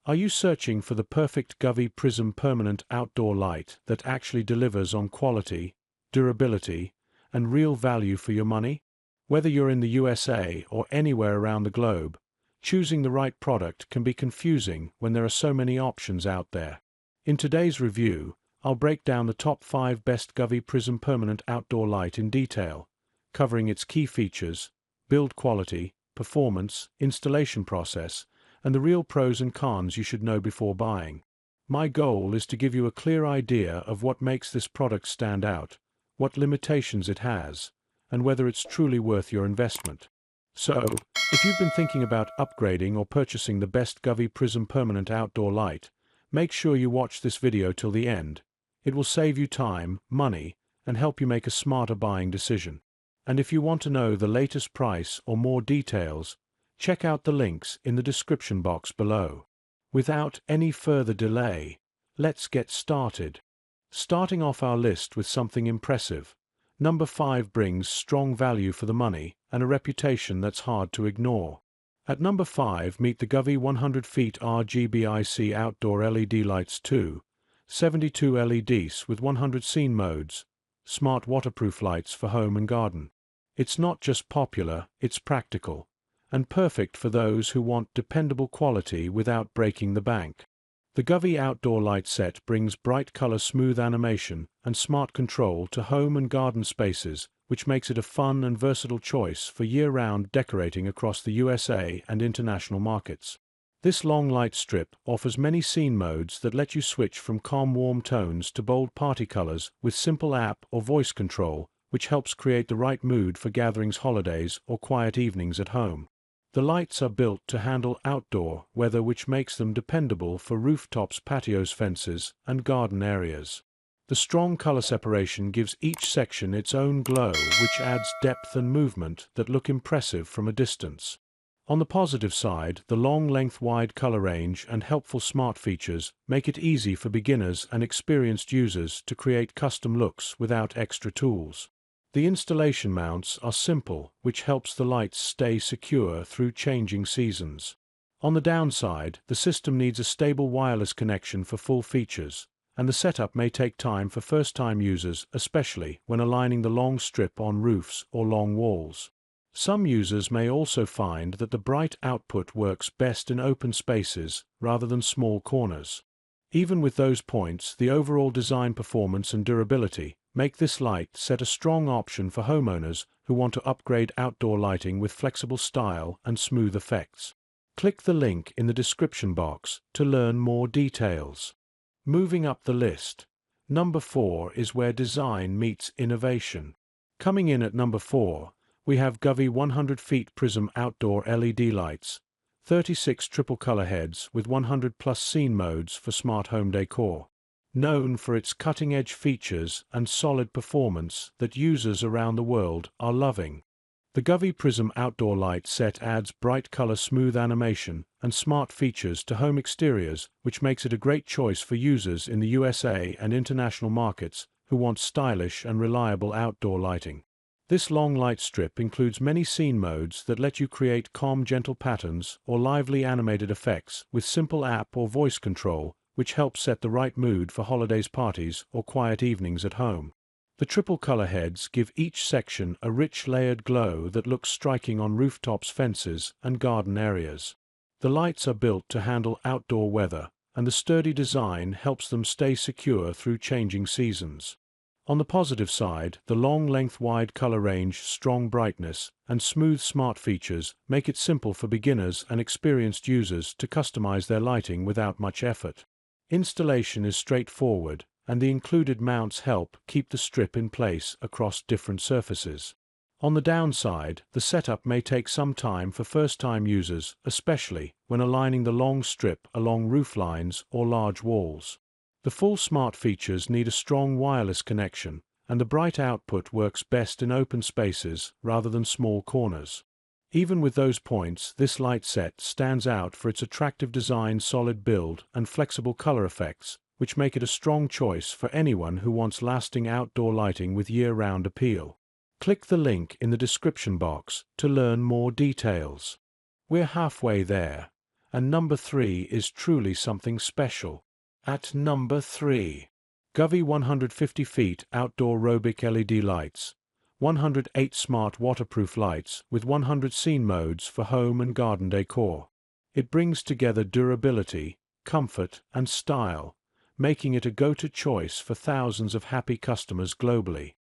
Are you searching for the perfect Govee Prism permanent outdoor light that actually delivers on quality, durability, and real value for your money? Whether you're in the USA or anywhere around the globe, choosing the right product can be confusing when there are so many options out there. In today's review, I'll break down the top 5 best Govee Prism permanent outdoor light in detail, covering its key features, build quality, performance, installation process, and the real pros and cons you should know before buying. My goal is to give you a clear idea of what makes this product stand out, what limitations it has, and whether it's truly worth your investment. So, if you've been thinking about upgrading or purchasing the best Govee Prism permanent outdoor light, make sure you watch this video till the end. It will save you time, money, and help you make a smarter buying decision. And if you want to know the latest price or more details, check out the links in the description box below. Without any further delay, let's get started. Starting off our list with something impressive, number 5 brings strong value for the money and a reputation that's hard to ignore. At number 5, meet the Govee 100 feet RGBIC outdoor LED lights 2, 72 LEDs with 100 scene modes, smart waterproof lights for home and garden. It's not just popular, it's practical, and perfect for those who want dependable quality without breaking the bank. The Govee outdoor light set brings bright color smooth animation and smart control to home and garden spaces, which makes it a fun and versatile choice for year-round decorating across the USA and international markets. This long light strip offers many scene modes that let you switch from calm warm tones to bold party colors with simple app or voice control, which helps create the right mood for gatherings, holidays, or quiet evenings at home. The lights are built to handle outdoor weather, which makes them dependable for rooftops, patios, fences, and garden areas. The strong color separation gives each section its own glow, which adds depth and movement that look impressive from a distance. On the positive side, the long length-wide color range and helpful smart features make it easy for beginners and experienced users to create custom looks without extra tools. The installation mounts are simple, which helps the lights stay secure through changing seasons. On the downside, the system needs a stable wireless connection for full features, and the setup may take time for first-time users, especially when aligning the long strip on roofs or long walls. Some users may also find that the bright output works best in open spaces rather than small corners. Even with those points, the overall design, performance, and durability make this light set a strong option for homeowners who want to upgrade outdoor lighting with flexible style and smooth effects. Click the link in the description box to learn more details. Moving up the list, number 4 is where design meets innovation. Coming in at number 4, we have Govee 100 feet Prism outdoor LED lights, 36 triple color heads with 100 plus scene modes for smart home decor. Known for its cutting-edge features and solid performance that users around the world are loving. The Govee Prism outdoor light set adds bright color smooth animation and smart features to home exteriors, which makes it a great choice for users in the USA and international markets who want stylish and reliable outdoor lighting. This long light strip includes many scene modes that let you create calm, gentle patterns or lively animated effects with simple app or voice control, which helps set the right mood for holidays, parties, or quiet evenings at home. The triple color heads give each section a rich layered glow that looks striking on rooftops, fences, and garden areas. The lights are built to handle outdoor weather, and the sturdy design helps them stay secure through changing seasons. On the positive side, the long length-wide color range, strong brightness, and smooth smart features make it simple for beginners and experienced users to customize their lighting without much effort. Installation is straightforward, and the included mounts help keep the strip in place across different surfaces. On the downside, the setup may take some time for first-time users, especially when aligning the long strip along roof lines or large walls. The full smart features need a strong wireless connection, and the bright output works best in open spaces rather than small corners. Even with those points, this light set stands out for its attractive design, solid build, and flexible color effects, which make it a strong choice for anyone who wants lasting outdoor lighting with year-round appeal. Click the link in the description box to learn more details. We're halfway there, and number 3 is truly something special. At number 3. Govee 150 feet outdoor aerobic LED lights. 108 smart waterproof lights with 100 scene modes for home and garden decor. It brings together durability, comfort, and style, making it a go-to choice for thousands of happy customers globally.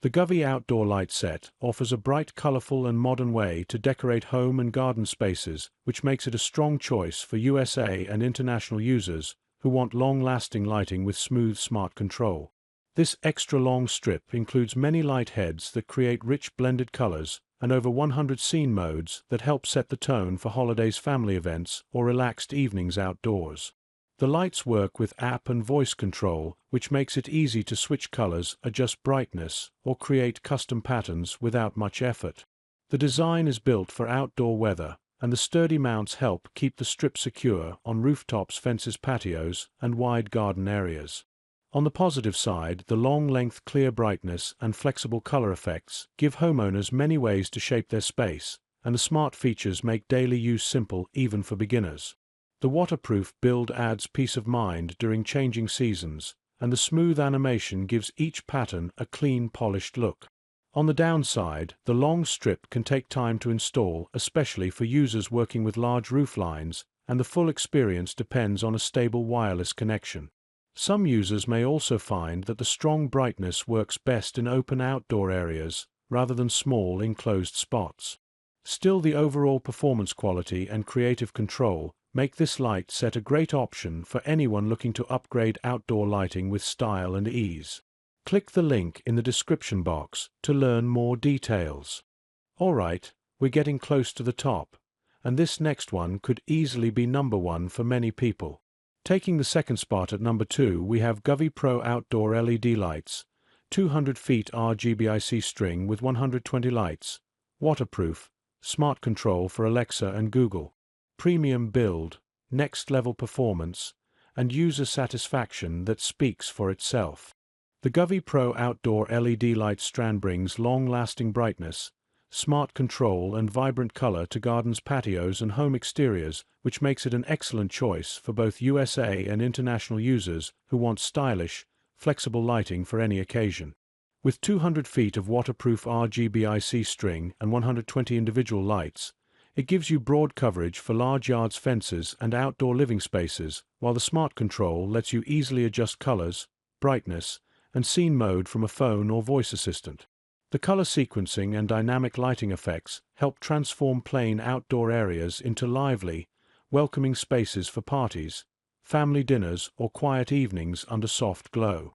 The Govee outdoor light set offers a bright, colorful, and modern way to decorate home and garden spaces, which makes it a strong choice for USA and international users who want long-lasting lighting with smooth, smart control. This extra-long strip includes many light heads that create rich blended colors and over 100 scene modes that help set the tone for holidays, family events, or relaxed evenings outdoors. The lights work with app and voice control, which makes it easy to switch colors, adjust brightness, or create custom patterns without much effort. The design is built for outdoor weather, and the sturdy mounts help keep the strip secure on rooftops, fences, patios, and wide garden areas. On the positive side, the long-length clear brightness and flexible color effects give homeowners many ways to shape their space, and the smart features make daily use simple even for beginners. The waterproof build adds peace of mind during changing seasons, and the smooth animation gives each pattern a clean, polished look. On the downside, the long strip can take time to install, especially for users working with large roof lines, and the full experience depends on a stable wireless connection. Some users may also find that the strong brightness works best in open outdoor areas, rather than small enclosed spots. Still, the overall performance quality and creative control make this light set a great option for anyone looking to upgrade outdoor lighting with style and ease. Click the link in the description box to learn more details. Alright, we're getting close to the top, and this next one could easily be number 1 for many people. Taking the second spot at number 2, we have Govee Pro Outdoor LED Lights, 200 feet RGBIC string with 120 lights, waterproof, smart control for Alexa and Google. Premium build, next-level performance, and user satisfaction that speaks for itself. The Govee Pro Outdoor LED light strand brings long-lasting brightness, smart control, and vibrant color to gardens, patios, and home exteriors, which makes it an excellent choice for both USA and international users who want stylish, flexible lighting for any occasion. With 200 feet of waterproof RGBIC string and 120 individual lights, it gives you broad coverage for large yards, fences, and outdoor living spaces, while the smart control lets you easily adjust colors, brightness, and scene mode from a phone or voice assistant. The color sequencing and dynamic lighting effects help transform plain outdoor areas into lively, welcoming spaces for parties, family dinners, or quiet evenings under soft glow.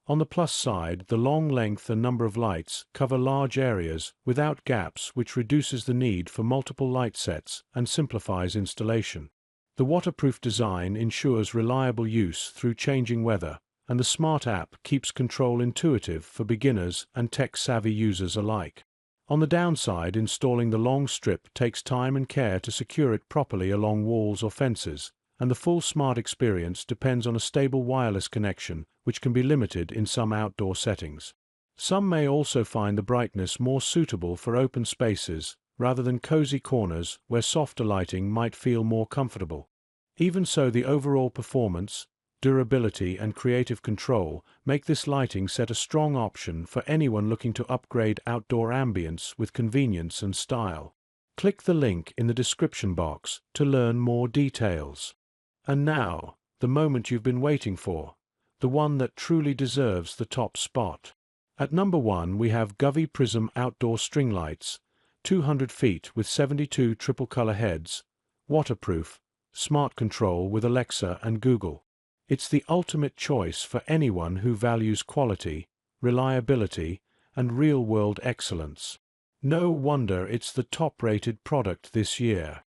On the plus side, the long length and number of lights cover large areas without gaps, which reduces the need for multiple light sets and simplifies installation. The waterproof design ensures reliable use through changing weather, and the smart app keeps control intuitive for beginners and tech-savvy users alike. On the downside, installing the long strip takes time and care to secure it properly along walls or fences, and the full smart experience depends on a stable wireless connection, which can be limited in some outdoor settings. Some may also find the brightness more suitable for open spaces, rather than cozy corners where softer lighting might feel more comfortable. Even so, the overall performance, durability, and creative control make this lighting set a strong option for anyone looking to upgrade outdoor ambience with convenience and style. Click the link in the description box to learn more details. And now, the moment you've been waiting for, the one that truly deserves the top spot. At number 1, we have Govee Prism Outdoor String Lights, 200 feet with 72 triple-color heads, waterproof, smart control with Alexa and Google. It's the ultimate choice for anyone who values quality, reliability, and real-world excellence. No wonder it's the top-rated product this year.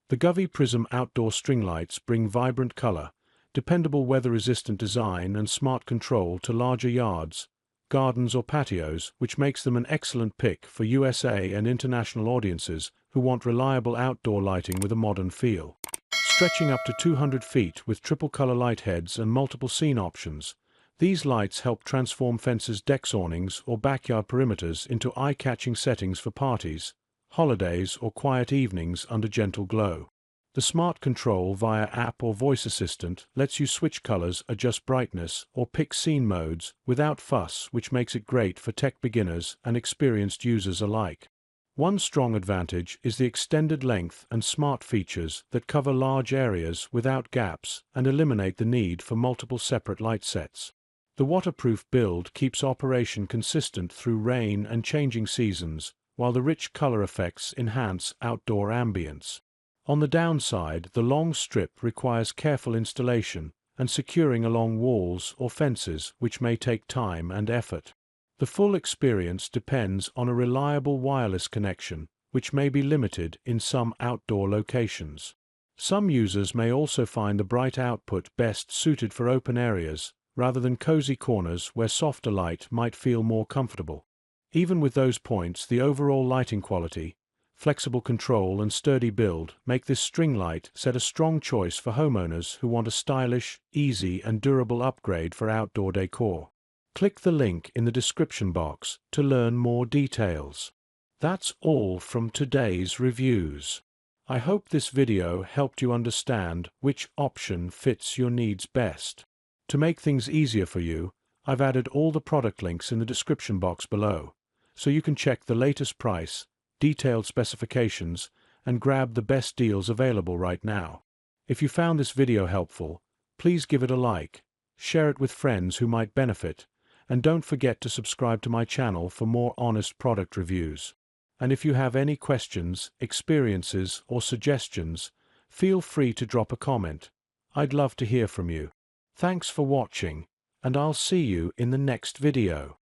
The Govee Prism Outdoor String Lights bring vibrant color, dependable weather-resistant design, and smart control to larger yards, gardens, or patios, which makes them an excellent pick for USA and international audiences who want reliable outdoor lighting with a modern feel. Stretching up to 200 feet with triple-color light heads and multiple scene options, these lights help transform fences, decks, awnings, or backyard perimeters into eye-catching settings for parties, holidays, or quiet evenings under gentle glow. The smart control via app or voice assistant lets you switch colors, adjust brightness, or pick scene modes without fuss, which makes it great for tech beginners and experienced users alike. One strong advantage is the extended length and smart features that cover large areas without gaps and eliminate the need for multiple separate light sets. The waterproof build keeps operation consistent through rain and changing seasons, while the rich color effects enhance outdoor ambience. On the downside, the long strip requires careful installation and securing along walls or fences, which may take time and effort. The full experience depends on a reliable wireless connection, which may be limited in some outdoor locations. Some users may also find the bright output best suited for open areas, rather than cozy corners where softer light might feel more comfortable. Even with those points, the overall lighting quality, flexible control and sturdy build make this string light set a strong choice for homeowners who want a stylish, easy and durable upgrade for outdoor decor. Click the link in the description box to learn more details. That's all from today's reviews. I hope this video helped you understand which option fits your needs best. To make things easier for you, I've added all the product links in the description box below, so you can check the latest price, detailed specifications, and grab the best deals available right now. If you found this video helpful, please give it a like, share it with friends who might benefit, and don't forget to subscribe to my channel for more honest product reviews. And if you have any questions, experiences, or suggestions, feel free to drop a comment. I'd love to hear from you. Thanks for watching, and I'll see you in the next video.